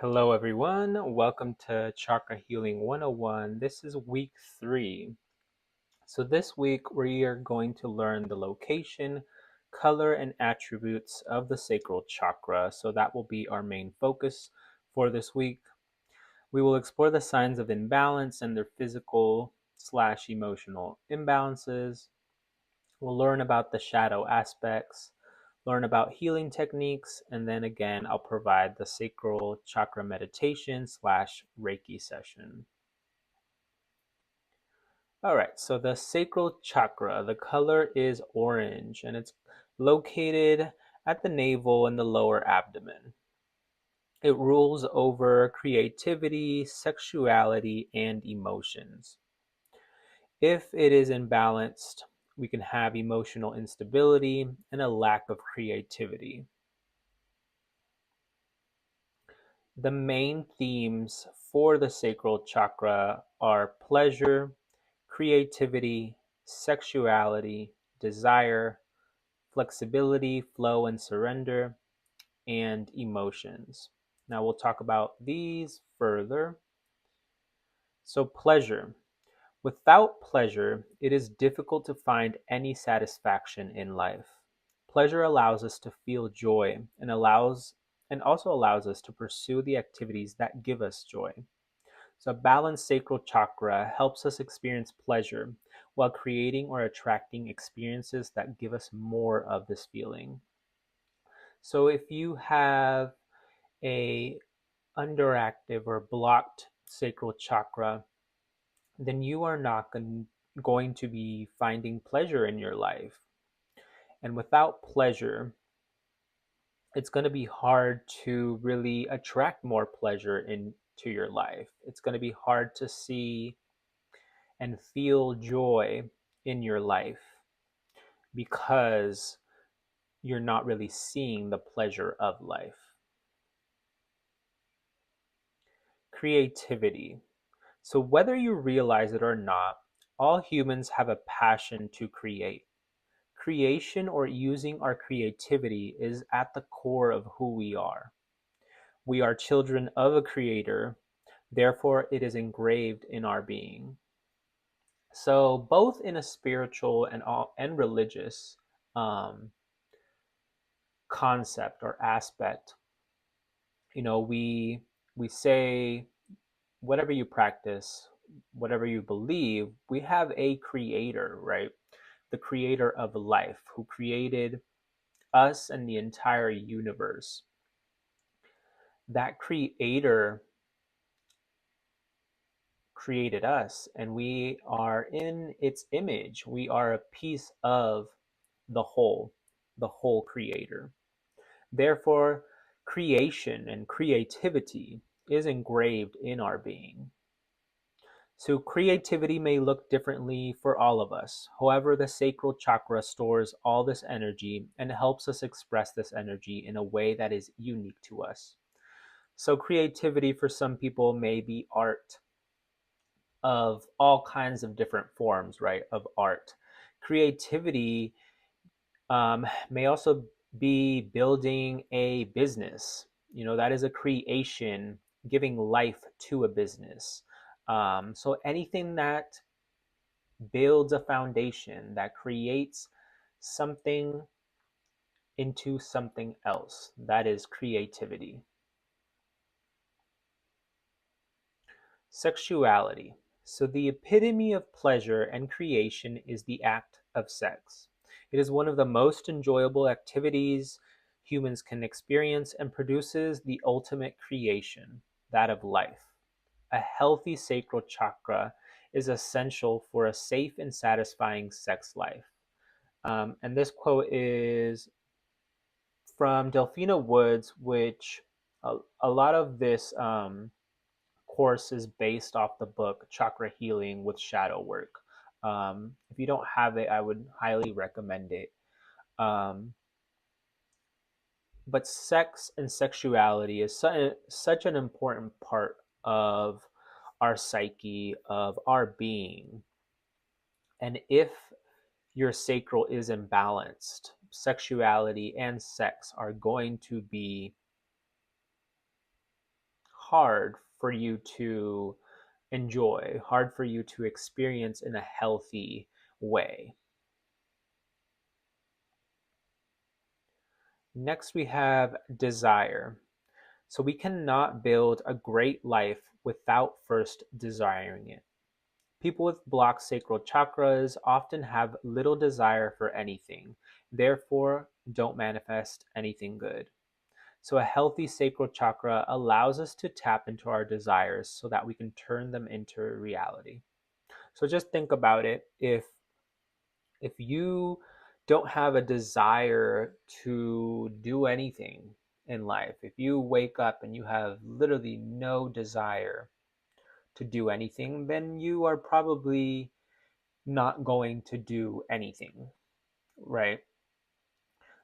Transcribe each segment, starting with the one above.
Hello, everyone. Welcome to Chakra Healing 101. This is week 3. So, this week we are going to learn the location, color, and attributes of the sacral chakra. So, that will be our main focus for this week. We will explore the signs of imbalance and their physical/emotional imbalances. We'll learn about the shadow aspects, learn about healing techniques, and then again, I'll provide the sacral chakra meditation/Reiki session. All right, so the sacral chakra, the color is orange and it's located at the navel and the lower abdomen. It rules over creativity, sexuality, and emotions. If it is imbalanced, we can have emotional instability and a lack of creativity. The main themes for the sacral chakra are pleasure, creativity, sexuality, desire, flexibility, flow and surrender, and emotions. Now we'll talk about these further. So, pleasure. Without pleasure, it is difficult to find any satisfaction in life. Pleasure allows us to feel joy and also allows us to pursue the activities that give us joy. So a balanced sacral chakra helps us experience pleasure while creating or attracting experiences that give us more of this feeling. So if you have a underactive or blocked sacral chakra, then you are not going to be finding pleasure in your life. And without pleasure, it's going to be hard to really attract more pleasure into your life. It's going to be hard to see and feel joy in your life because you're not really seeing the pleasure of life. Creativity. So, whether you realize it or not, all humans have a passion to create. Creation or using our creativity is at the core of who we are. We are children of a creator, therefore, it is engraved in our being. So, both in a spiritual and religious um, concept or aspect, we say whatever you practice, whatever you believe, we have a creator, right? The creator of life who created us and the entire universe. That creator created us and we are in its image. We are a piece of the whole creator. Therefore, creation and creativity is engraved in our being. So, creativity may look differently for all of us. However, the sacral chakra stores all this energy and helps us express this energy in a way that is unique to us. So, creativity for some people may be art of all kinds of different forms, right? Of art. Creativity may also be building a business. That is a creation, giving life to a business. So anything that builds a foundation, that creates something into something else, that is creativity. Sexuality. So, the epitome of pleasure and creation is the act of sex. It is one of the most enjoyable activities humans can experience and produces the ultimate creation, that of life. A healthy sacral chakra is essential for a safe and satisfying sex life. And this quote is from Delphina Woods, which a lot of this course is based off the book Chakra Healing with Shadow Work. If you don't have it, I would highly recommend it. Um, but sex and sexuality is such an important part of our psyche, of our being. And if your sacral is imbalanced, sexuality and sex are going to be hard for you to enjoy, hard for you to experience in a healthy way. Next, we have desire. So we cannot build a great life without first desiring it. People with blocked sacral chakras often have little desire for anything, therefore, don't manifest anything good. So, a healthy sacral chakra allows us to tap into our desires so that we can turn them into reality. So, just think about it. If you don't have a desire to do anything in life, if you wake up and you have literally no desire to do anything, then you are probably not going to do anything, right?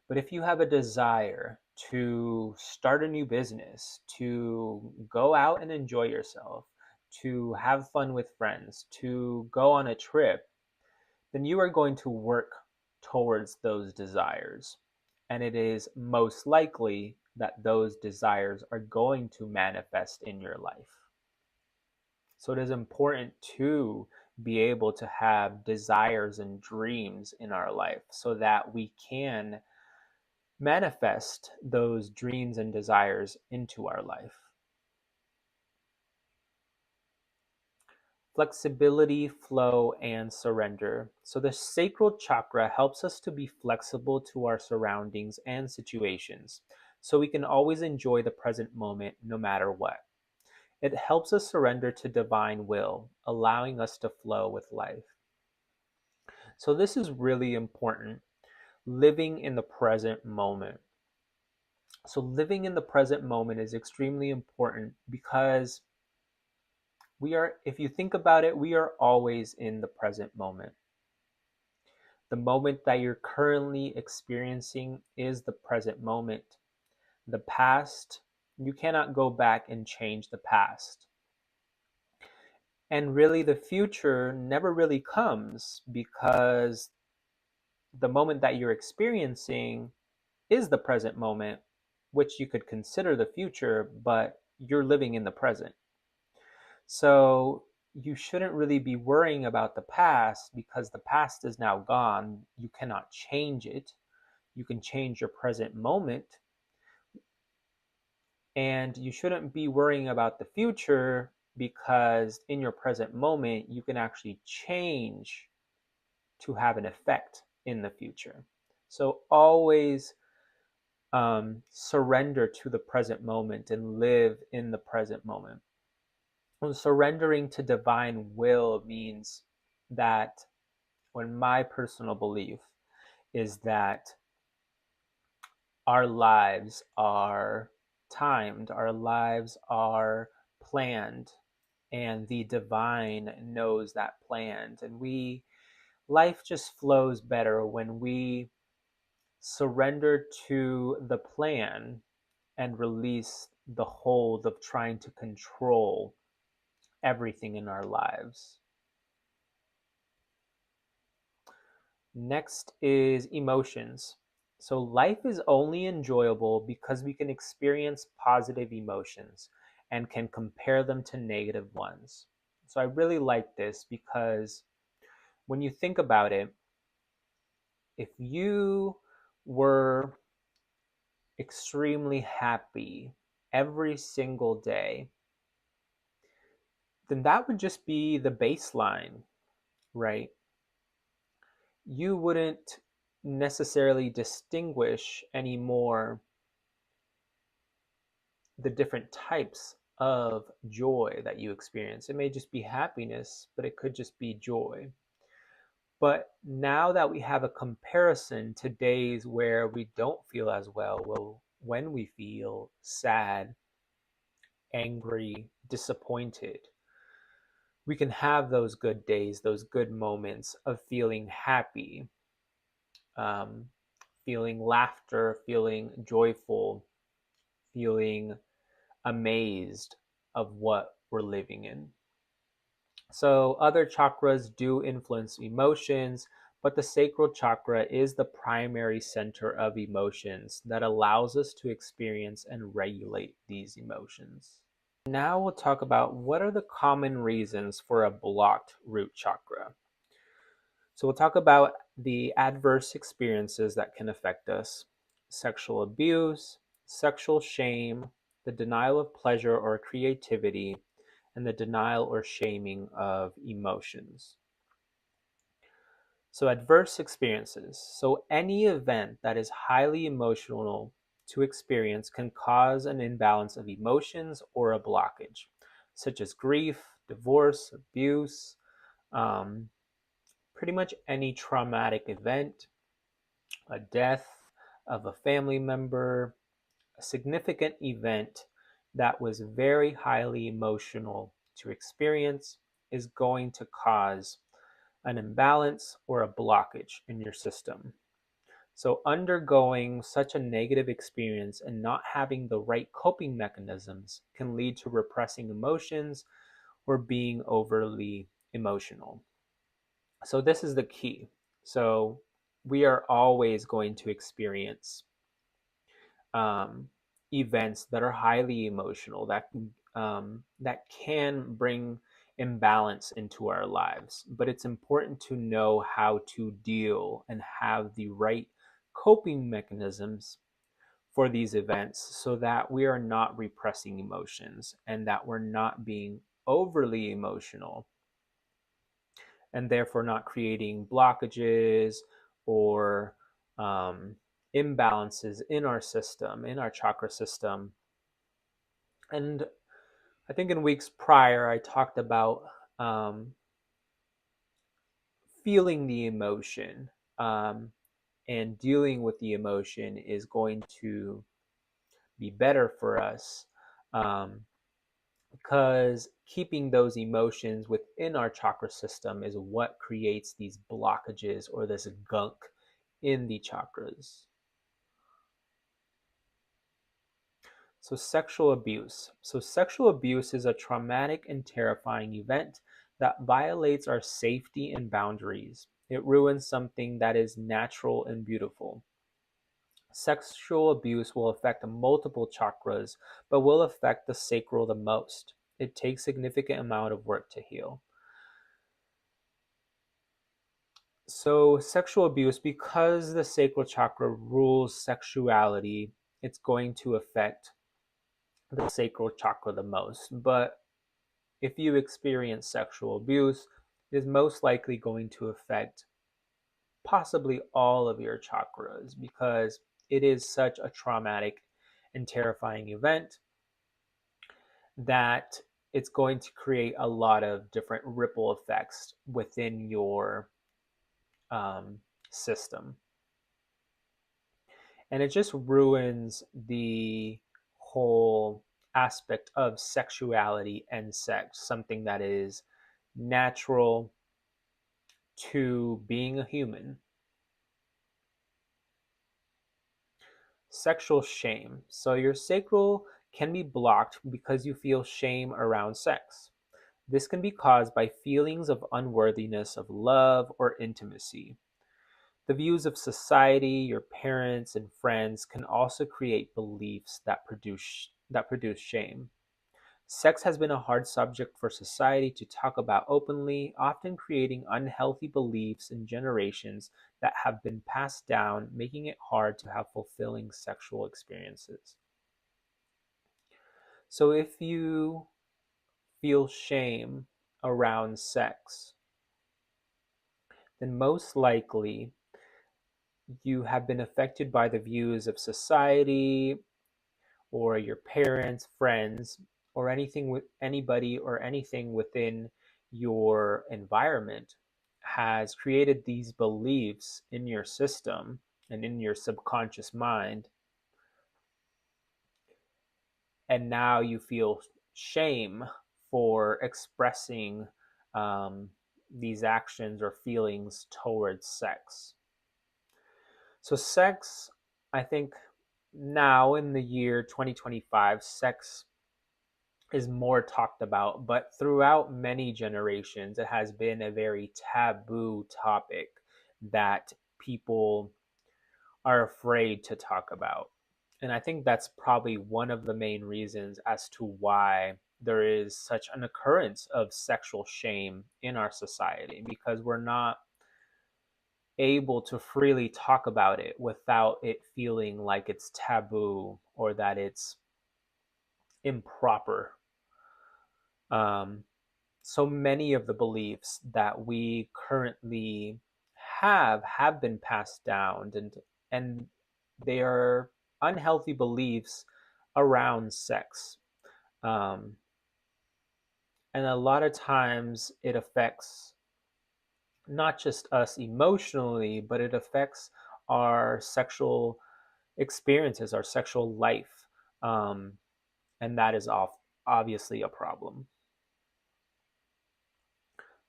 But if you have a desire to start a new business, to go out and enjoy yourself, to have fun with friends, to go on a trip, then you are going to work towards those desires. And it is most likely that those desires are going to manifest in your life. So it is important to be able to have desires and dreams in our life so that we can manifest those dreams and desires into our life. Flexibility, flow, and surrender. So the sacral chakra helps us to be flexible to our surroundings and situations so we can always enjoy the present moment no matter what. It helps us surrender to divine will, allowing us to flow with life. So this is really important, living in the present moment. So living in the present moment is extremely important because if you think about it, we are always in the present moment. The moment that you're currently experiencing is the present moment. The past, you cannot go back and change the past. And really, the future never really comes because the moment that you're experiencing is the present moment, which you could consider the future, but you're living in the present. So you shouldn't really be worrying about the past because the past is now gone. You cannot change it. You can change your present moment. And you shouldn't be worrying about the future because in your present moment, you can actually change to have an effect in the future. So always surrender to the present moment and live in the present moment. And surrendering to divine will means that, when my personal belief is that our lives are timed, our lives are planned, and the divine knows that planned. And life just flows better when we surrender to the plan and release the hold of trying to control everything in our lives. Next is emotions. So life is only enjoyable because we can experience positive emotions and can compare them to negative ones. So I really like this because when you think about it, if you were extremely happy every single day, then that would just be the baseline, right? You wouldn't necessarily distinguish anymore the different types of joy that you experience. It may just be happiness, but it could just be joy. But now that we have a comparison to days where we don't feel as well, when we feel sad, angry, disappointed, we can have those good days, those good moments of feeling happy, um, feeling laughter, feeling joyful, feeling amazed of what we're living in. So, other chakras do influence emotions, but the sacral chakra is the primary center of emotions that allows us to experience and regulate these emotions. Now we'll talk about what are the common reasons for a blocked root chakra. So we'll talk about the adverse experiences that can affect us: sexual abuse, sexual shame, the denial of pleasure or creativity, and the denial or shaming of emotions. So, adverse experiences. So, any event that is highly emotional to experience can cause an imbalance of emotions or a blockage, such as grief, divorce, abuse, um, pretty much any traumatic event, a death of a family member, a significant event that was very highly emotional to experience is going to cause an imbalance or a blockage in your system. So, undergoing such a negative experience and not having the right coping mechanisms can lead to repressing emotions or being overly emotional. So, this is the key. So, we are always going to experience um, events that are highly emotional that can bring imbalance into our lives. But it's important to know how to deal and have the right coping mechanisms for these events so that we are not repressing emotions and that we're not being overly emotional and therefore not creating blockages or um, imbalances in our system, in our chakra system. And I think in weeks prior, I talked about um, feeling the emotion um, and dealing with the emotion is going to be better for us um, because keeping those emotions within our chakra system is what creates these blockages or this gunk in the chakras. So, sexual abuse. So, sexual abuse is a traumatic and terrifying event that violates our safety and boundaries. It ruins something that is natural and beautiful. Sexual abuse will affect multiple chakras, but will affect the sacral the most. It takes significant amount of work to heal. So, sexual abuse, because the sacral chakra rules sexuality, it's going to affect the sacral chakra the most. But if you experience sexual abuse, it is most likely going to affect possibly all of your chakras because it is such a traumatic and terrifying event that it's going to create a lot of different ripple effects within your um, system. And it just ruins the whole aspect of sexuality and sex, something that is natural to being a human. Sexual shame. So your sacral can be blocked because you feel shame around sex. This can be caused by feelings of unworthiness of love or intimacy. The views of society, your parents, and friends can also create beliefs that produce shame. Sex has been a hard subject for society to talk about openly, often creating unhealthy beliefs in generations that have been passed down, making it hard to have fulfilling sexual experiences. So, if you feel shame around sex, then most likely you have been affected by the views of society or your parents, friends, or anything with anybody or anything within your environment has created these beliefs in your system and in your subconscious mind. And now you feel shame for expressing um, these actions or feelings towards sex. So, sex, I think now in the year 2025, sex is more talked about, but throughout many generations, it has been a very taboo topic that people are afraid to talk about. And I think that's probably one of the main reasons as to why there is such an occurrence of sexual shame in our society, because we're not able to freely talk about it without it feeling like it's taboo or that it's improper. Um, so many of the beliefs that we currently have been passed down, and they are unhealthy beliefs around sex. Um, and a lot of times it affects not just us emotionally, but it affects our sexual experiences, our sexual life. Um, and that is obviously a problem.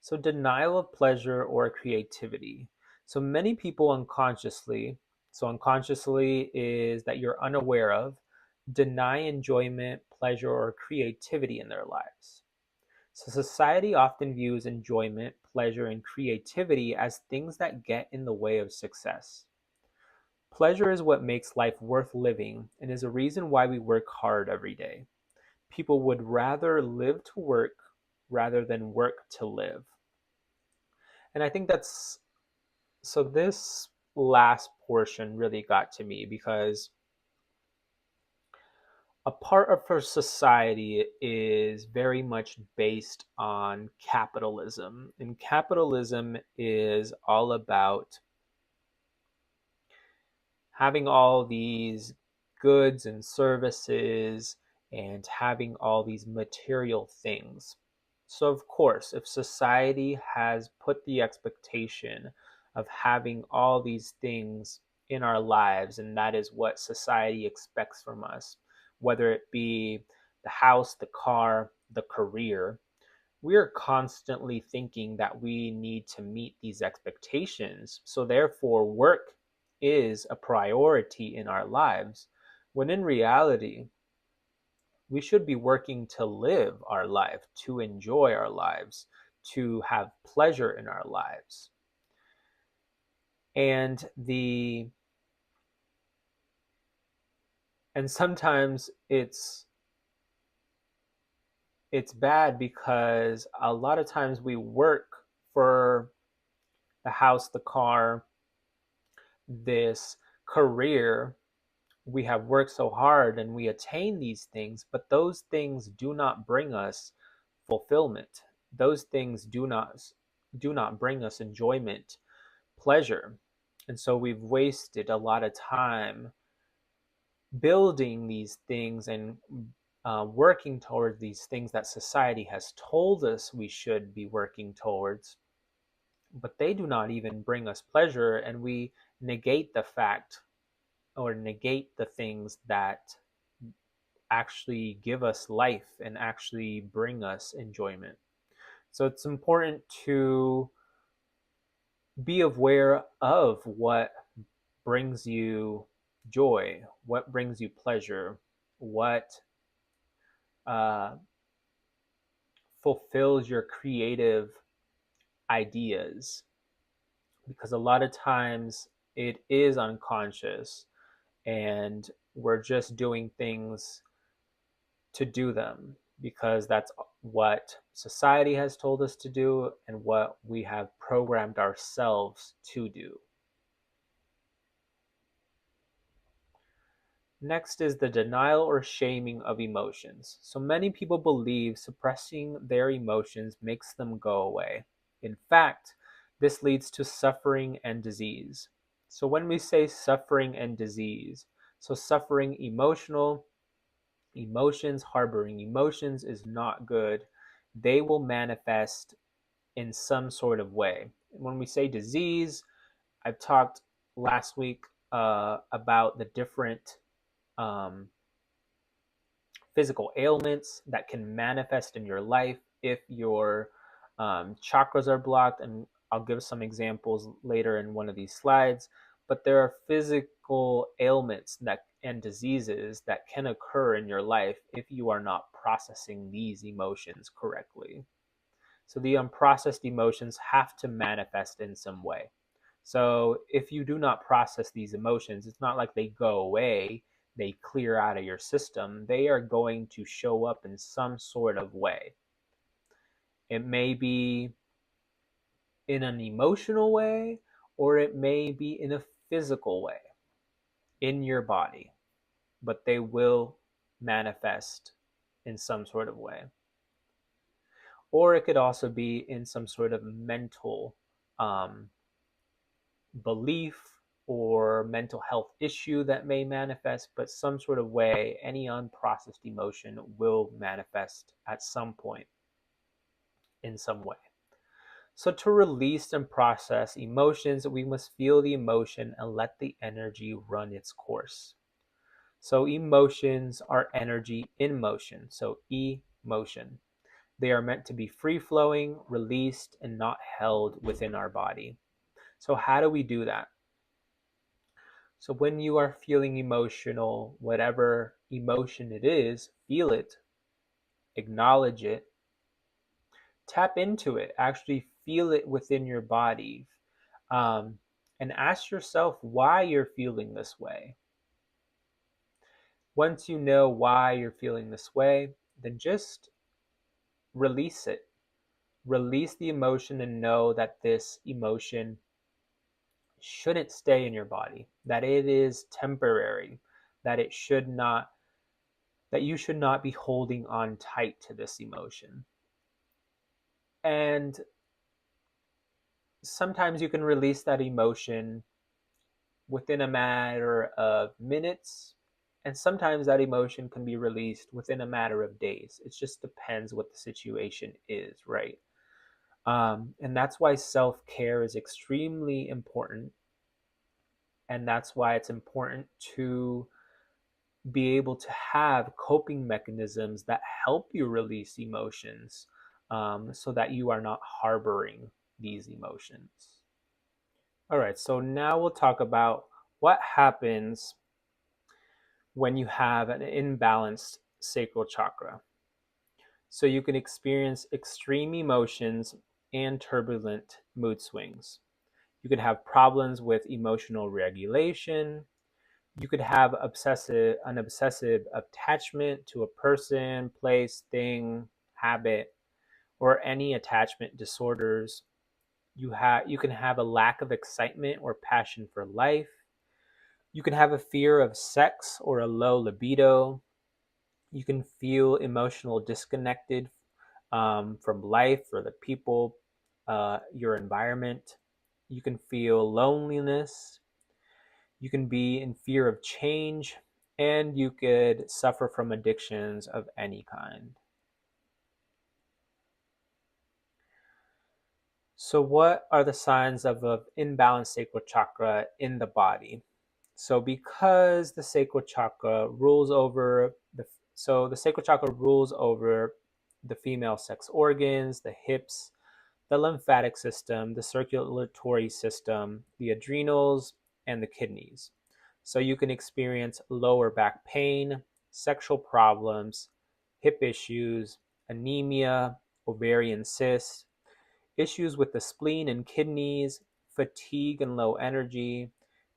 So, denial of pleasure or creativity. So, many people unconsciously is that you're unaware of, deny enjoyment, pleasure, or creativity in their lives. So, society often views enjoyment, pleasure, and creativity as things that get in the way of success. Pleasure is what makes life worth living and is a reason why we work hard every day. People would rather live to work rather than work to live. And I think that's so. This last portion really got to me because a part of our society is very much based on capitalism. And capitalism is all about having all these goods and services and having all these material things. So, of course, if society has put the expectation of having all these things in our lives, and that is what society expects from us, whether it be the house, the car, the career, we are constantly thinking that we need to meet these expectations. So, therefore, work is a priority in our lives, when in reality, we should be working to live our life, to enjoy our lives, to have pleasure in our lives. And sometimes it's bad because a lot of times we work for the house, the car, this career. We have worked so hard and we attain these things, but those things do not bring us fulfillment. Those things do not bring us enjoyment, pleasure. And so we've wasted a lot of time building these things and working towards these things that society has told us we should be working towards, but they do not even bring us pleasure, and we negate the fact or negate the things that actually give us life and actually bring us enjoyment. So it's important to be aware of what brings you joy, what brings you pleasure, what uh, fulfills your creative ideas. Because a lot of times it is unconscious and we're just doing things to do them because that's what society has told us to do and what we have programmed ourselves to do. Next is the denial or shaming of emotions. So many people believe suppressing their emotions makes them go away. In fact, this leads to suffering and disease. So when we say suffering and disease, so suffering emotions, harboring emotions is not good. They will manifest in some sort of way. When we say disease, I've talked last week about the different um, physical ailments that can manifest in your life if your chakras are blocked. And I'll give some examples later in one of these slides. But there are physical ailments and diseases that can occur in your life if you are not processing these emotions correctly. So the unprocessed emotions have to manifest in some way. So if you do not process these emotions, it's not like they go away. they clear out of your system, they are going to show up in some sort of way. It may be in an emotional way, or it may be in a physical way in your body, but they will manifest in some sort of way. Or it could also be in some sort of mental belief or mental health issue that may manifest, but some sort of way, any unprocessed emotion will manifest at some point in some way. So, to release and process emotions, we must feel the emotion and let the energy run its course. So, emotions are energy in motion. So, emotion. They are meant to be free flowing, released, and not held within our body. So, how do we do that? So, when you are feeling emotional, whatever emotion it is, feel it, acknowledge it, tap into it, actually feel it within your body, um, and ask yourself why you're feeling this way. Once you know why you're feeling this way, then just release it. Release the emotion and know that this emotion shouldn't stay in your body, that it is temporary, that it should not, that you should not be holding on tight to this emotion. And sometimes you can release that emotion within a matter of minutes, and sometimes that emotion can be released within a matter of days. It just depends what the situation is, right? And that's why self-care is extremely important, and that's why it's important to be able to have coping mechanisms that help you release emotions, so that you are not harboring these emotions. All right, so now we'll talk about what happens when you have an imbalanced sacral chakra. So you can experience extreme emotions and turbulent mood swings. You could have problems with emotional regulation. You could have an obsessive attachment to a person, place, thing, habit, or any attachment disorders. You can have a lack of excitement or passion for life. You can have a fear of sex or a low libido. You can feel emotional disconnected, from life or the people, your environment. You can feel loneliness. You can be in fear of change, and you could suffer from addictions of any kind. So, what are the signs of an imbalanced sacral chakra in the body? So, because the sacral chakra rules over the sacral chakra rules over the female sex organs, the hips, the lymphatic system, the circulatory system, the adrenals, and the kidneys. So you can experience lower back pain, sexual problems, hip issues, anemia, ovarian cysts, issues with the spleen and kidneys, fatigue and low energy,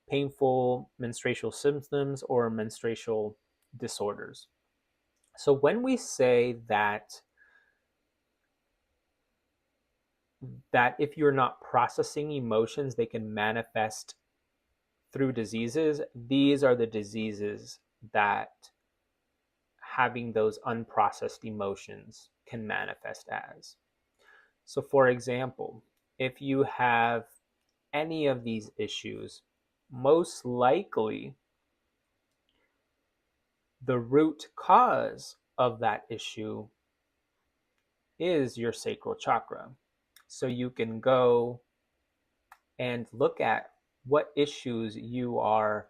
painful menstrual symptoms, or menstrual disorders. So when we say that if you're not processing emotions, they can manifest through diseases, these are the diseases that having those unprocessed emotions can manifest as. So, for example, if you have any of these issues, most likely the root cause of that issue is your sacral chakra. So, you can go and look at what issues you are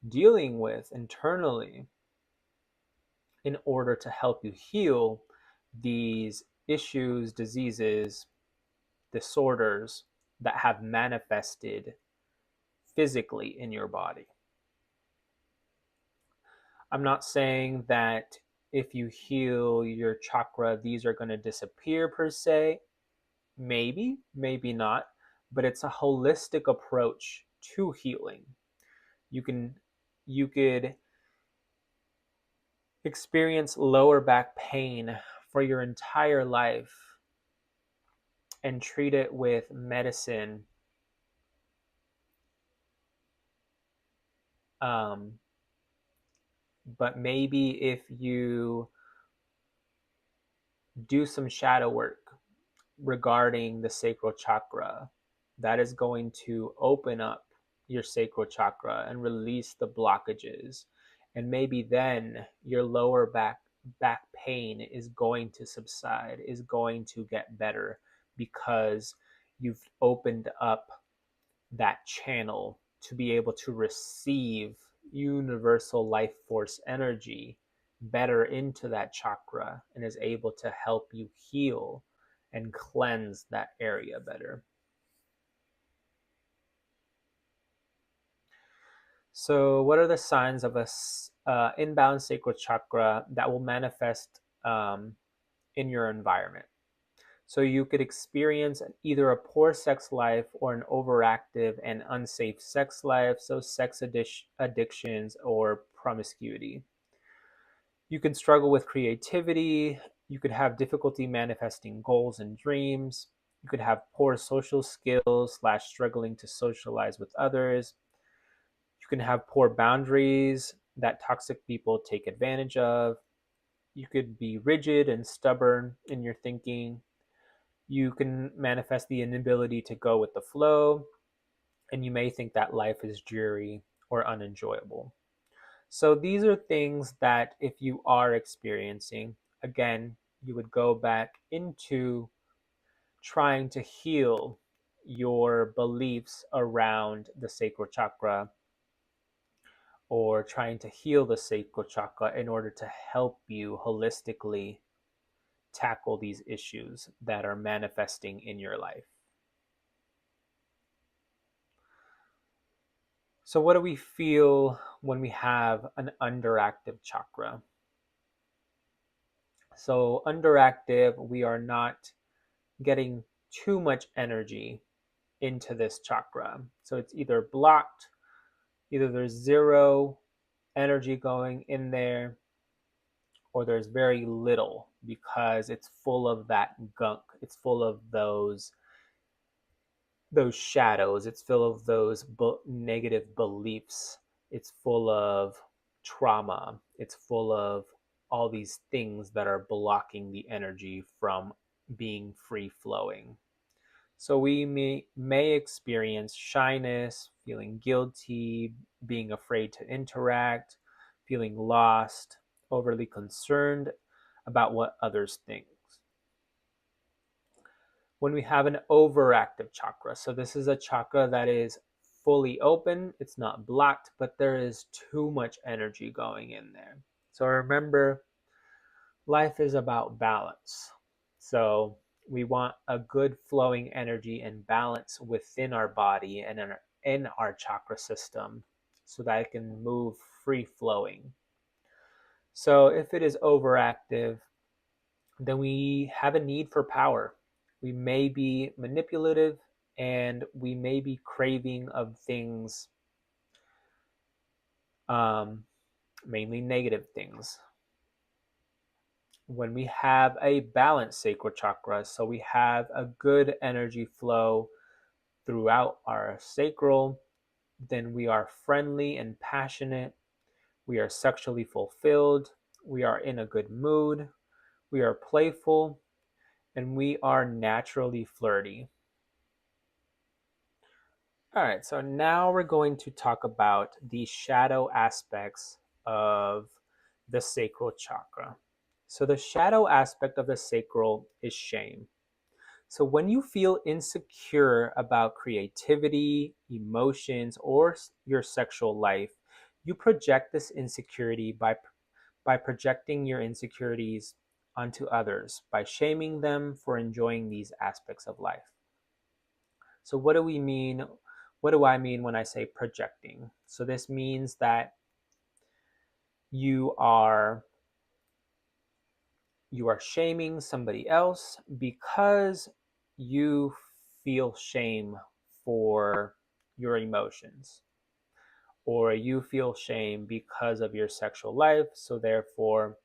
dealing with internally in order to help you heal these issues, diseases, disorders that have manifested physically in your body. I'm not saying that if you heal your chakra, these are going to disappear per se. Maybe, maybe not, but it's a holistic approach to healing. You can you could experience lower back pain for your entire life and treat it with medicine, um, but maybe if you do some shadow work regarding the sacral chakra, that is going to open up your sacral chakra and release the blockages. And maybe then your lower back pain is going to subside, is going to get better because you've opened up that channel to be able to receive universal life force energy better into that chakra and is able to help you heal and cleanse that area better. So, what are the signs of a inbound sacral chakra that will manifest in your environment? So, you could experience either a poor sex life or an overactive and unsafe sex life, so sex addictions or promiscuity. You can struggle with creativity. You could have difficulty manifesting goals and dreams. You could have poor social skills slash struggling to socialize with others. You can have poor boundaries that toxic people take advantage of. You could be rigid and stubborn in your thinking. You can manifest the inability to go with the flow. And you may think that life is dreary or unenjoyable. So these are things that if you are experiencing, again, you would go back into trying to heal your beliefs around the sacral chakra or trying to heal the sacral chakra in order to help you holistically tackle these issues that are manifesting in your life. So, what do we feel when we have an underactive chakra? So, underactive, we are not getting too much energy into this chakra. So, it's either blocked, either there's zero energy going in there, or there's very little because it's full of that gunk. It's full of those shadows. It's full of those negative beliefs. It's full of trauma. It's full of all these things that are blocking the energy from being free flowing. So we may experience shyness, feeling guilty, being afraid to interact, feeling lost, overly concerned about what others think. When we have an overactive chakra, so this is a chakra that is fully open, it's not blocked, but there is too much energy going in there. So remember, life is about balance. So we want a good flowing energy and balance within our body and in our chakra system so that it can move free flowing. So if it is overactive, then we have a need for power. We may be manipulative and we may be craving of things, mainly negative things. When we have a balanced sacral chakra, so we have a good energy flow throughout our sacral, then we are friendly and passionate. We are sexually fulfilled. We are in a good mood. We are playful and we are naturally flirty. All right, so now we're going to talk about the shadow aspects of the sacral chakra. So, the shadow aspect of the sacral is shame. So, when you feel insecure about creativity, emotions, or your sexual life, you project this insecurity by projecting your insecurities onto others, by shaming them for enjoying these aspects of life. So, what do we mean? What do I mean when I say projecting? So, this means that you are you are shaming somebody else because you feel shame for your emotions, or you feel shame because of your sexual life, so therefore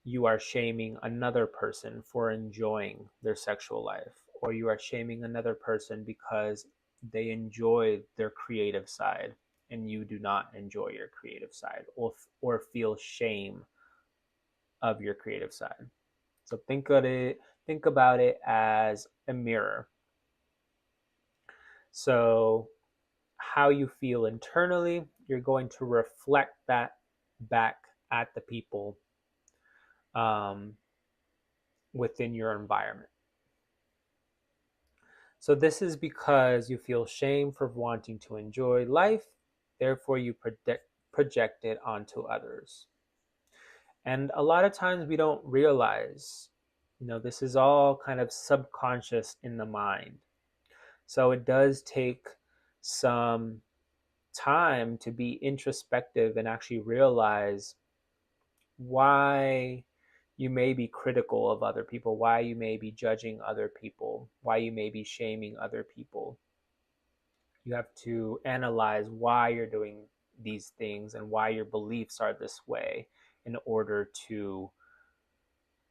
you are shaming another person for enjoying their sexual life, or you are shaming another person because they enjoy their creative side and you do not enjoy your creative side, or feel shame of your creative side. So think about it as a mirror. So how you feel internally, you're going to reflect that back at the people um, within your environment. So this is because you feel shame for wanting to enjoy life, therefore you project it onto others. And a lot of times we don't realize, this is all kind of subconscious in the mind. So it does take some time to be introspective and actually realize why you may be critical of other people, why you may be judging other people, why you may be shaming other people. You have to analyze why you're doing these things and why your beliefs are this way in order to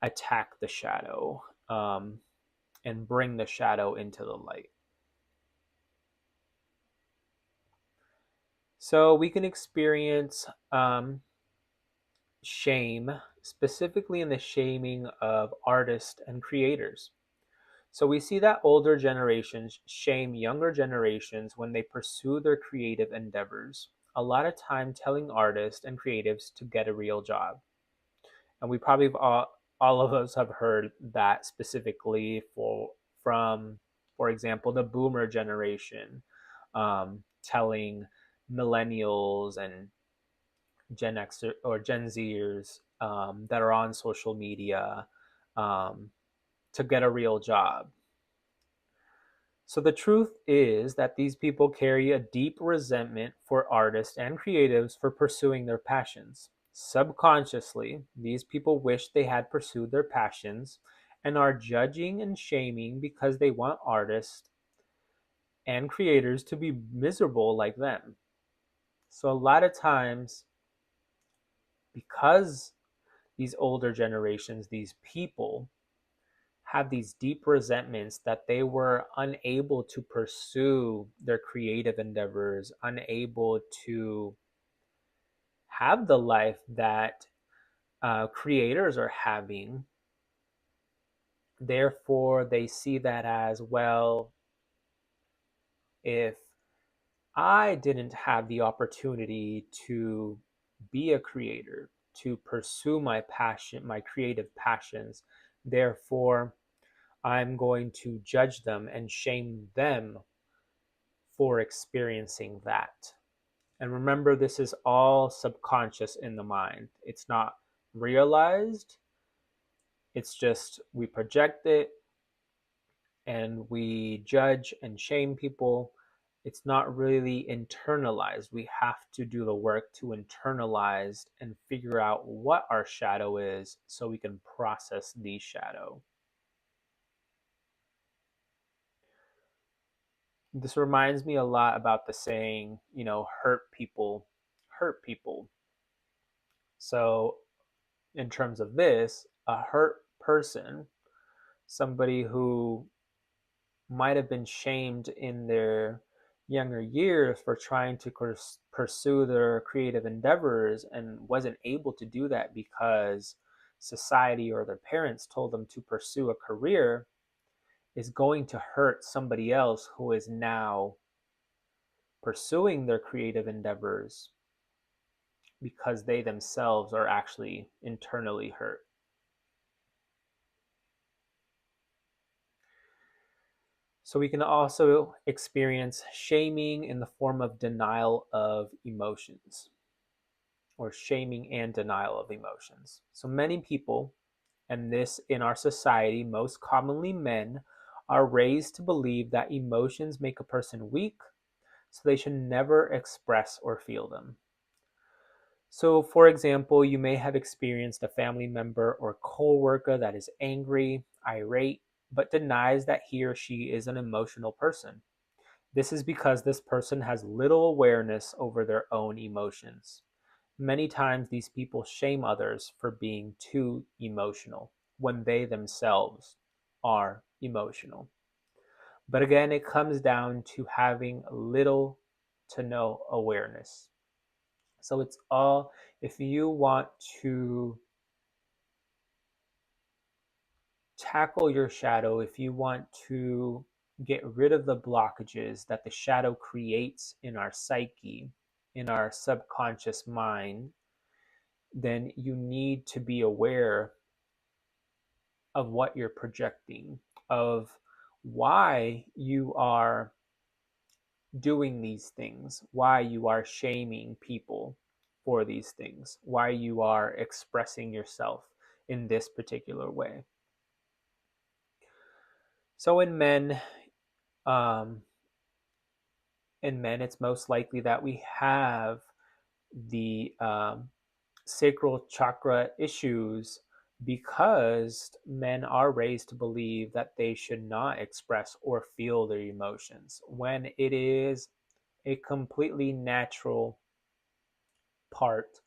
attack the shadow, and bring the shadow into the light. So we can experience shame, specifically in the shaming of artists and creators. So we see that older generations shame younger generations when they pursue their creative endeavors, a lot of time telling artists and creatives to get a real job. And we probably all of us have heard that specifically from, for example, the boomer generation, telling millennials and Gen X or Gen Zers that are on social media um, to get a real job. So the truth is that these people carry a deep resentment for artists and creatives for pursuing their passions. Subconsciously, these people wish they had pursued their passions and are judging and shaming because they want artists and creators to be miserable like them. So a lot of times, because these older generations, these people, have these deep resentments that they were unable to pursue their creative endeavors, unable to have the life that creators are having. Therefore, they see that as, well, if I didn't have the opportunity to be a creator, to pursue my passion, my creative passions, therefore I'm going to judge them and shame them for experiencing that. And remember, this is all subconscious in the mind. It's not realized. It's just we project it and we judge and shame people. It's not really internalized. We have to do the work to internalize and figure out what our shadow is so we can process the shadow. This reminds me a lot about the saying, hurt people. So, in terms of this, a hurt person, somebody who might have been shamed in their younger years for trying to pursue their creative endeavors and wasn't able to do that because society or their parents told them to pursue a career, is going to hurt somebody else who is now pursuing their creative endeavors because they themselves are actually internally hurt. So we can also experience shaming in the form of denial of emotions, or shaming and denial of emotions. So many people, and this in our society, most commonly men, are raised to believe that emotions make a person weak, so they should never express or feel them. So, for example, you may have experienced a family member or coworker that is angry, irate, but denies that he or she is an emotional person. This is because this person has little awareness over their own emotions. Many times, these people shame others for being too emotional when they themselves are emotional. But again, it comes down to having little to no awareness. So it's all, if you want to tackle your shadow, if you want to get rid of the blockages that the shadow creates in our psyche, in our subconscious mind, then you need to be aware of what you're projecting, of why you are doing these things, why you are shaming people for these things, why you are expressing yourself in this particular way. So um, in men, it's most likely that we have the sacral chakra issues because men are raised to believe that they should not express or feel their emotions when it is a completely natural part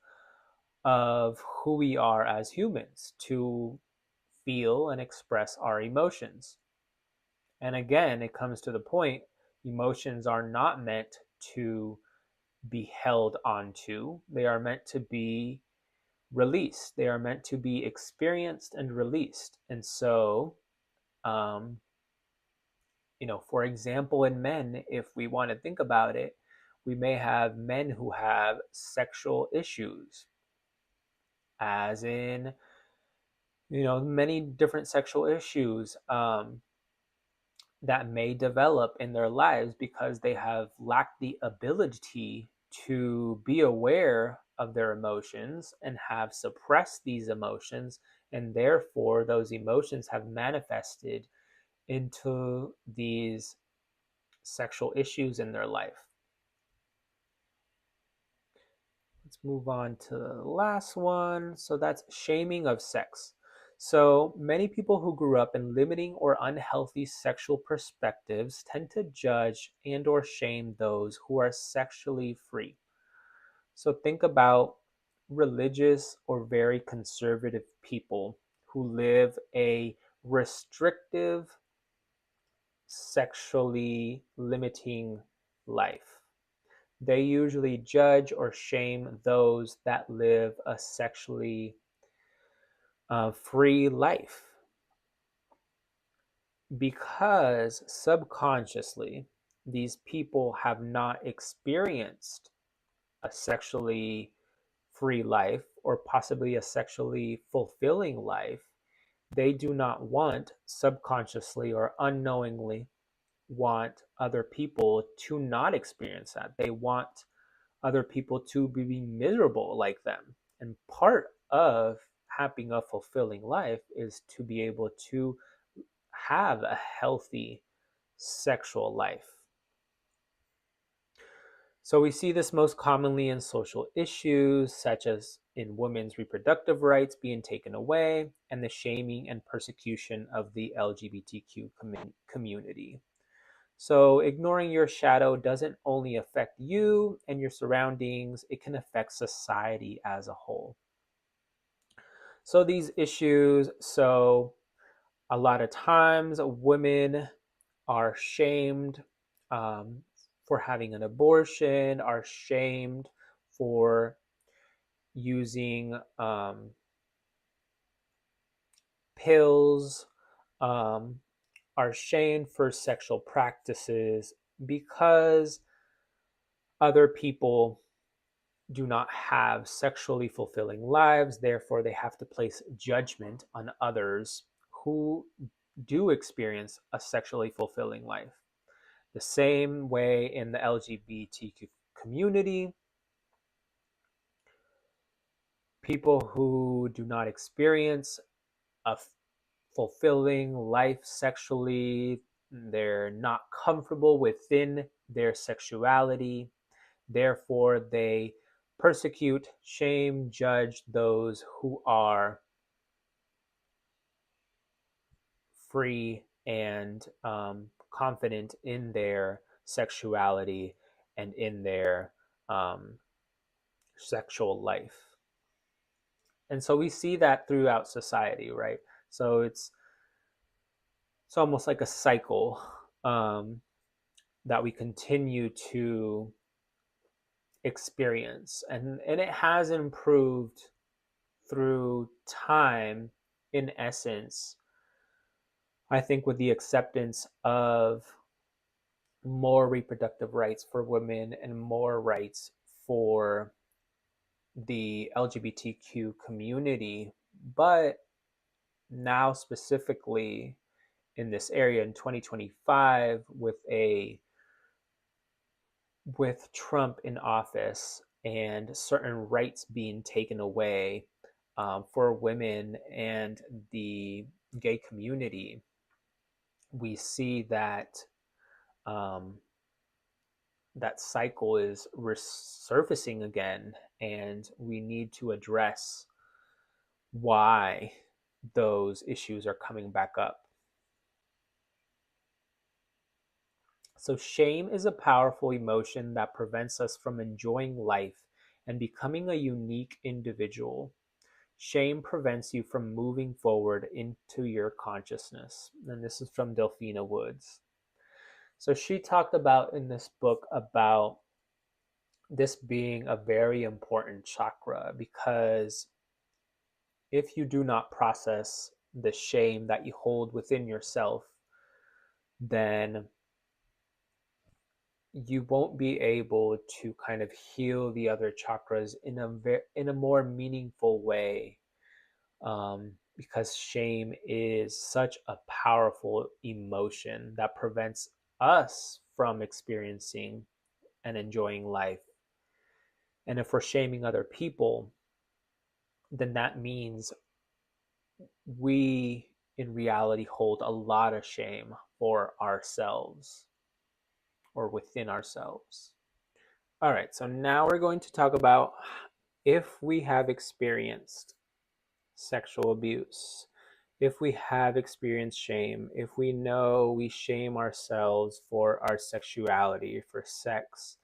of who we are as humans to feel and express our emotions. And again, it comes to the point emotions are not meant to be held onto, they are meant to be released, they are meant to be experienced and released. And so, um, for example, in men, if we want to think about it, we may have men who have sexual issues, as in, many different sexual issues that may develop in their lives because they have lacked the ability to be aware of their emotions and have suppressed these emotions, and therefore those emotions have manifested into these sexual issues in their life. Let's move on to the last one. So that's shaming of sex. So many people who grew up in limiting or unhealthy sexual perspectives tend to judge and or shame those who are sexually free. So think about religious or very conservative people who live a restrictive, sexually limiting life. They usually judge or shame those that live a sexually free life because subconsciously these people have not experienced a sexually free life or possibly a sexually fulfilling life. They do not want, subconsciously or unknowingly, want other people to not experience that. They want other people to be miserable like them. And part of having a fulfilling life is to be able to have a healthy sexual life. So we see this most commonly in social issues, such as in women's reproductive rights being taken away and the shaming and persecution of the LGBTQ community. So ignoring your shadow doesn't only affect you and your surroundings, it can affect society as a whole. So these issues, a lot of times women are shamed um, for having an abortion, are shamed for using pills, um, are shamed for sexual practices because other people do not have sexually fulfilling lives. Therefore, they have to place judgment on others who do experience a sexually fulfilling life. The same way in the LGBTQ community, people who do not experience a fulfilling life sexually, they're not comfortable within their sexuality. Therefore, they persecute, shame, judge those who are free and confident in their sexuality and in their sexual life. And so we see that throughout society, right? So it's almost like a cycle um, that we continue to experience, and it has improved through time. In essence, I think with the acceptance of more reproductive rights for women and more rights for the LGBTQ community, but now specifically in this area in 2025 with Trump in office and certain rights being taken away for women and the gay community, we see that um, that cycle is resurfacing again, and we need to address why those issues are coming back up. So, shame is a powerful emotion that prevents us from enjoying life and becoming a unique individual. Shame prevents you from moving forward into your consciousness. And this is from Delphina Woods. So, she talked about in this book about this being a very important chakra because if you do not process the shame that you hold within yourself, then you won't be able to kind of heal the other chakras in a more meaningful way, because shame is such a powerful emotion that prevents us from experiencing and enjoying life. And if we're shaming other people, then that means we in reality hold a lot of shame for ourselves or within ourselves. All right, so now we're going to talk about if we have experienced sexual abuse, if we have experienced shame, if we know we shame ourselves for our sexuality, for sex,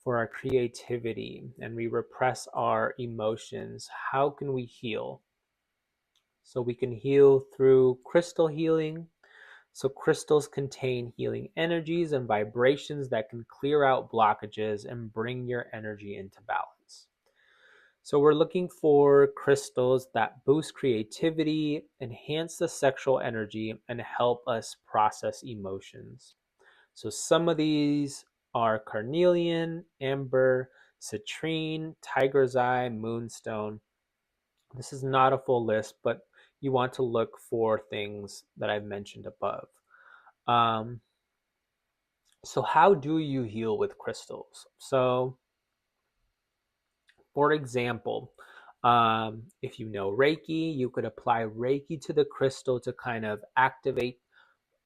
for our creativity, and we repress our emotions, how can we heal? So we can heal through crystal healing. So crystals contain healing energies and vibrations that can clear out blockages and bring your energy into balance. So we're looking for crystals that boost creativity, enhance the sexual energy, and help us process emotions. So some of these are carnelian, amber, citrine, tiger's eye, moonstone. This is not a full list, but you want to look for things that I've mentioned above. Um, so how do you heal with crystals? So for example, if you know Reiki, you could apply Reiki to the crystal to kind of activate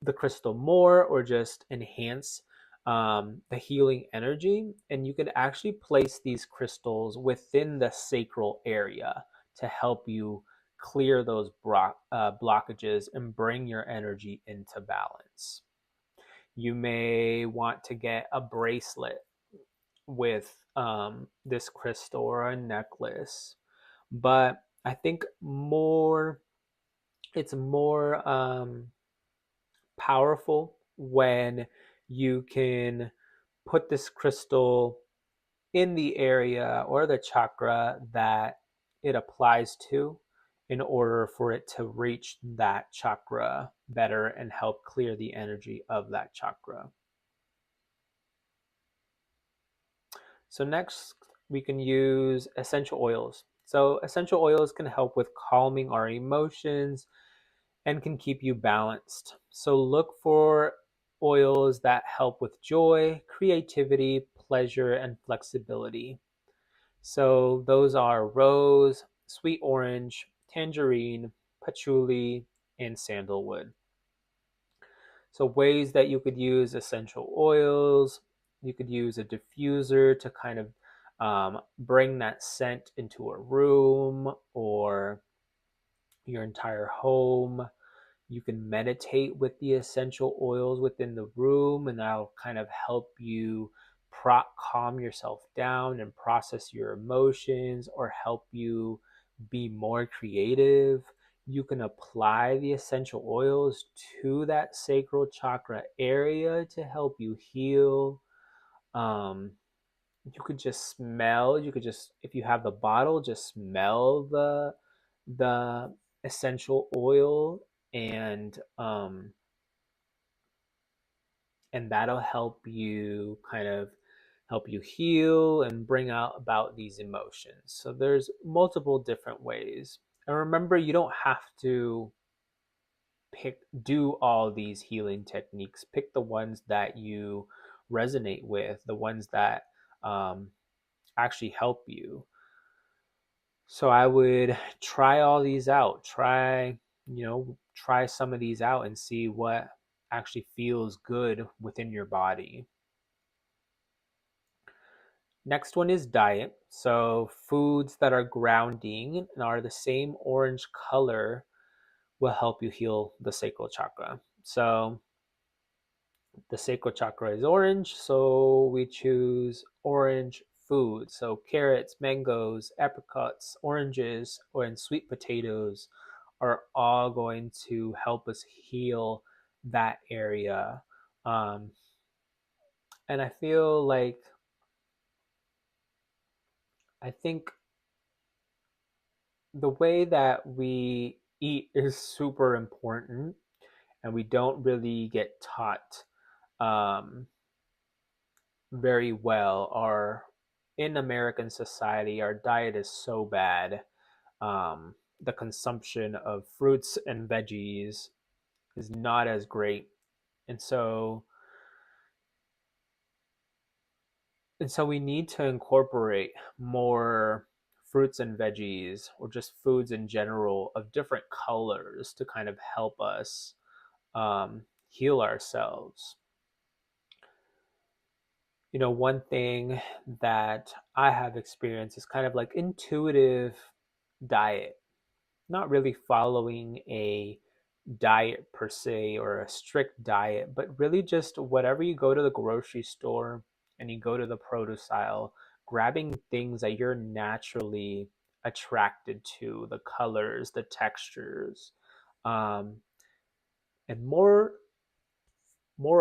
the crystal more or just enhance the healing energy. And you could actually place these crystals within the sacral area to help you clear those blockages and bring your energy into balance. You may want to get a bracelet with this crystal or a necklace, but I think it's more powerful when you can put this crystal in the area or the chakra that it applies to in order for it to reach that chakra better and help clear the energy of that chakra. So next, we can use essential oils. So essential oils can help with calming our emotions and can keep you balanced. So look for oils that help with joy, creativity, pleasure, and flexibility. So those are rose, sweet orange, tangerine, patchouli, and sandalwood. So ways that you could use essential oils, you could use a diffuser to kind of bring that scent into a room or your entire home. You can meditate with the essential oils within the room, and that'll kind of help you calm yourself down and process your emotions or help you be more creative. You can apply the essential oils to that sacral chakra area to help you heal. Um, you could just smell, you could just, if you have the bottle, just smell the essential oil, and and that'll help you kind of help you heal and bring out about these emotions. So there's multiple different ways. And remember, you don't have to do all these healing techniques. Pick the ones that you resonate with, the ones that um, actually help you. So I would try all these out. Try some of these out and see what actually feels good within your body. Next one is diet. So foods that are grounding and are the same orange color will help you heal the sacral chakra. So the sacral chakra is orange, so we choose orange food. So carrots, mangoes, apricots, oranges, and sweet potatoes are all going to help us heal that area. Um, and I feel like I think the way that we eat is super important, and we don't really get taught um, very well. Our In American society, our diet is so bad. The consumption of fruits and veggies is not as great, and so we need to incorporate more fruits and veggies, or just foods in general of different colors, to kind of help us heal ourselves. One thing that I have experienced is kind of like intuitive diet, not really following a diet per se or a strict diet, but really just whatever you go to the grocery store and you go to the produce aisle, grabbing things that you're naturally attracted to, the colors, the textures, um, and more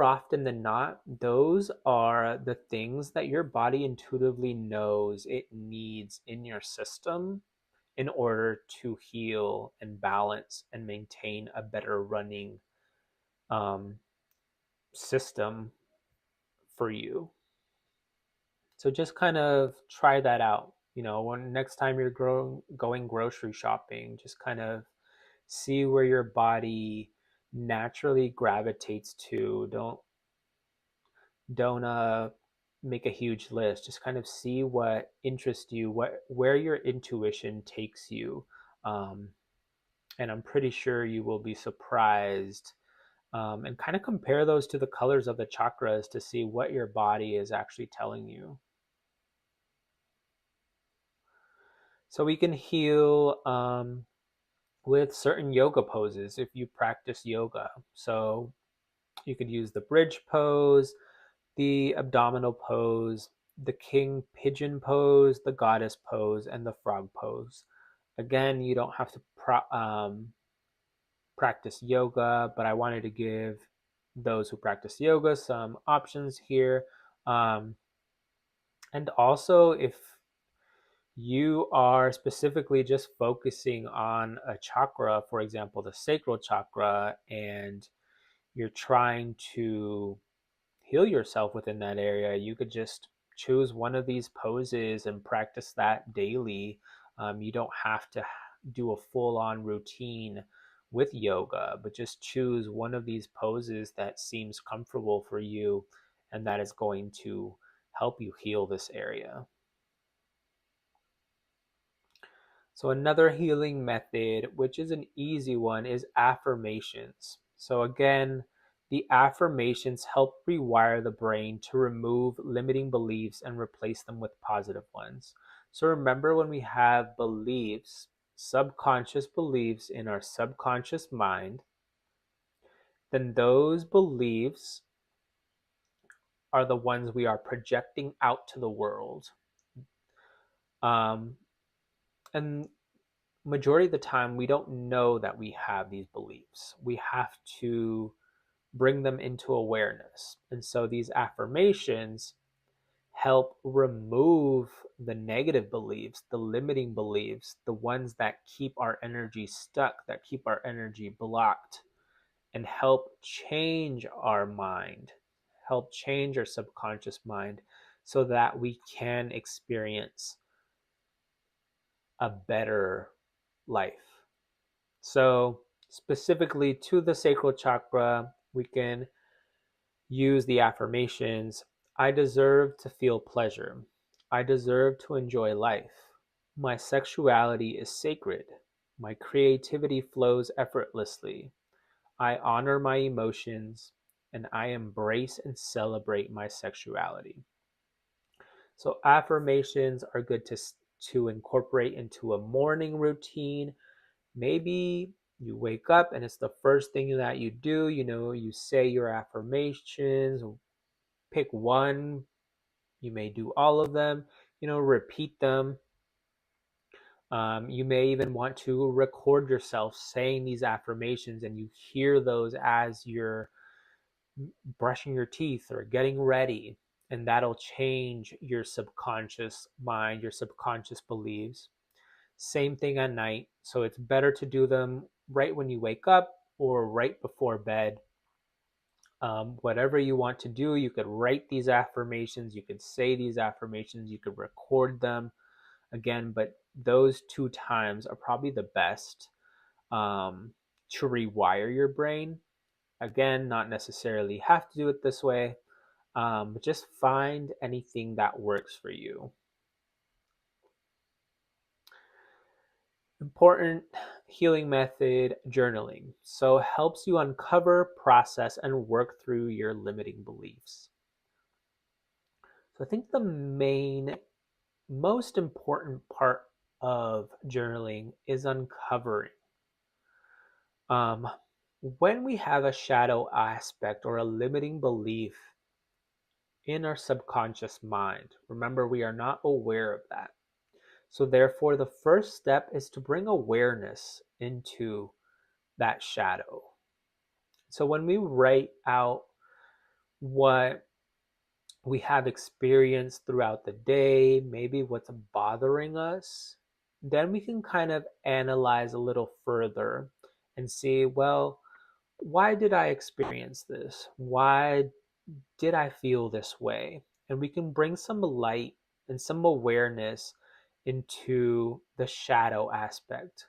often than not, those are the things that your body intuitively knows it needs in your system in order to heal and balance and maintain a better running um, system for you. So just kind of try that out. When next time you're going grocery shopping, just kind of see where your body naturally gravitates to. Don't make a huge list. Just kind of see what interests you, where your intuition takes you. Um, and I'm pretty sure you will be surprised, and kind of compare those to the colors of the chakras to see what your body is actually telling you. So we can heal with certain yoga poses if you practice yoga. So you could use the bridge pose, the abdominal pose, the king pigeon pose, the goddess pose, and the frog pose. Again, you don't have to practice yoga, but I wanted to give those who practice yoga some options here. Um, and also, if you are specifically just focusing on a chakra, for example, the sacral chakra, and you're trying to heal yourself within that area, you could just choose one of these poses and practice that daily. You don't have to do a full on routine with yoga, but just choose one of these poses that seems comfortable for you and that is going to help you heal this area. So, another healing method, which is an easy one, is affirmations. So, again, the affirmations help rewire the brain to remove limiting beliefs and replace them with positive ones. So, remember, when we have beliefs, subconscious beliefs in our subconscious mind, then those beliefs are the ones we are projecting out to the world. Um, and majority of the time, we don't know that we have these beliefs. We have to bring them into awareness. And so these affirmations help remove the negative beliefs, the limiting beliefs, the ones that keep our energy stuck, that keep our energy blocked, and help change our mind, help change our subconscious mind so that we can experience a better life. So, specifically to the sacral chakra, we can use the affirmations: I deserve to feel pleasure. I deserve to enjoy life. My sexuality is sacred. My creativity flows effortlessly. I honor my emotions and I embrace and celebrate my sexuality. So affirmations are good to incorporate into a morning routine. Maybe you wake up and it's the first thing that you do, you say your affirmations, pick one, you may do all of them, repeat them. You may even want to record yourself saying these affirmations and you hear those as you're brushing your teeth or getting ready, and that'll change your subconscious mind, your subconscious beliefs. Same thing at night. So it's better to do them right when you wake up or right before bed. Whatever you want to do, you could write these affirmations, you could say these affirmations, you could record them again, but those two times are probably the best to rewire your brain. Again, not necessarily have to do it this way, but just find anything that works for you. Important healing method: journaling. So helps you uncover, process, and work through your limiting beliefs. So I think the most important part of journaling is uncovering. Um, when we have a shadow aspect or a limiting belief in our subconscious mind, remember we are not aware of that. So, therefore, the first step is to bring awareness into that shadow. So, when we write out what we have experienced throughout the day, maybe what's bothering us, then we can kind of analyze a little further and see, well, why did I experience this? Why did I feel this way? And we can bring some light and some awareness into the shadow aspect.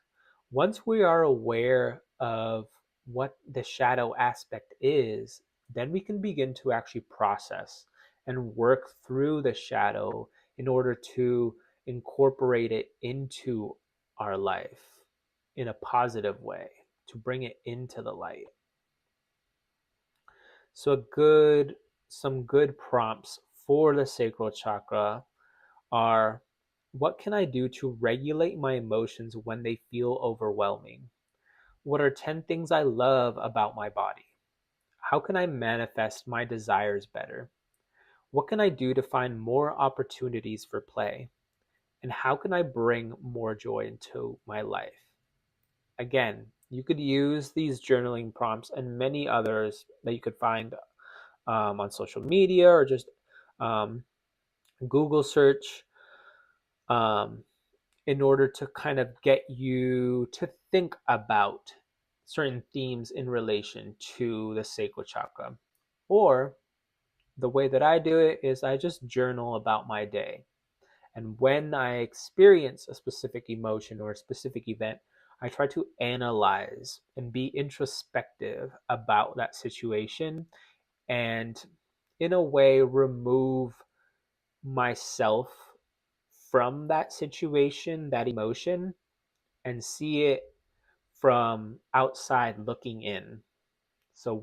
Once we are aware of what the shadow aspect is, then we can begin to actually process and work through the shadow in order to incorporate it into our life in a positive way, to bring it into the light. So some good prompts for the sacral chakra are: what can I do to regulate my emotions when they feel overwhelming? What are 10 things I love about my body? How can I manifest my desires better? What can I do to find more opportunities for play? And how can I bring more joy into my life? Again, you could use these journaling prompts and many others that you could find on social media or just um, Google search, um, in order to kind of get you to think about certain themes in relation to the sacral chakra. Or the way that I do it is I just journal about my day. And when I experience a specific emotion or a specific event, I try to analyze and be introspective about that situation and, in a way, remove myself from that situation, that emotion, and see it from outside looking in. So,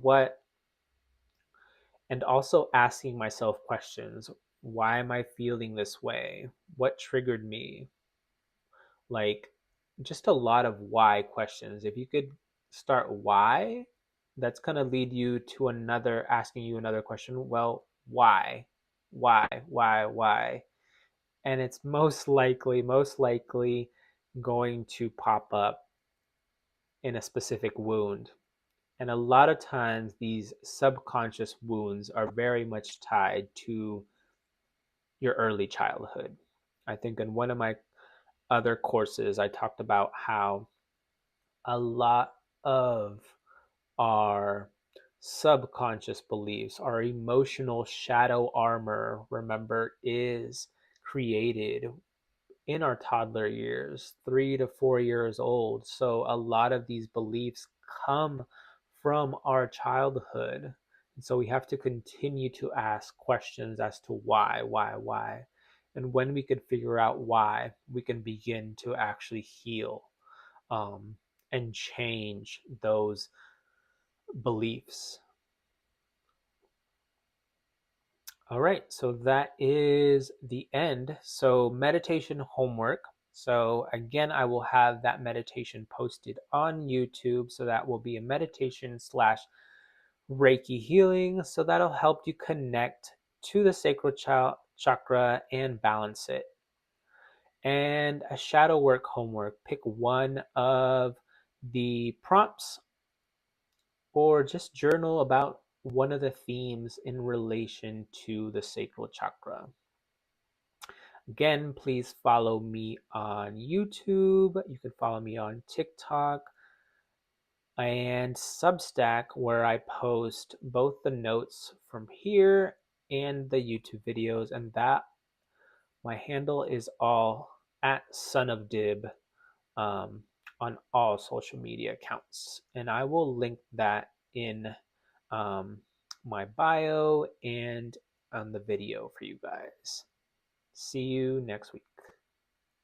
and also asking myself questions. Why am I feeling this way? What triggered me? Like, just a lot of why questions. If you could start why, that's going to lead you to asking you another question. Well, why? Why? And it's most likely going to pop up in a specific wound. And a lot of times, these subconscious wounds are very much tied to your early childhood. I think in one of my other courses, I talked about how a lot of our subconscious beliefs, our emotional shadow armor, remember, is created in our toddler years, 3 to 4 years old. So a lot of these beliefs come from our childhood. And so we have to continue to ask questions as to why. And when we can figure out why, we can begin to actually heal um, and change those beliefs. All right, so that is the end. So, meditation homework. So, again, I will have that meditation posted on YouTube. So, that will be a meditation slash Reiki healing. So, that'll help you connect to the sacral chakra and balance it. And a shadow work homework. Pick one of the prompts or just journal about one of the themes in relation to the sacral chakra. Again, please follow me on YouTube. You can follow me on TikTok and Substack, where I post both the notes from here and the YouTube videos. And that my handle is all at Son of Dib um, on all social media accounts. And I will link that in um, my bio and on the video for you guys. See you next week.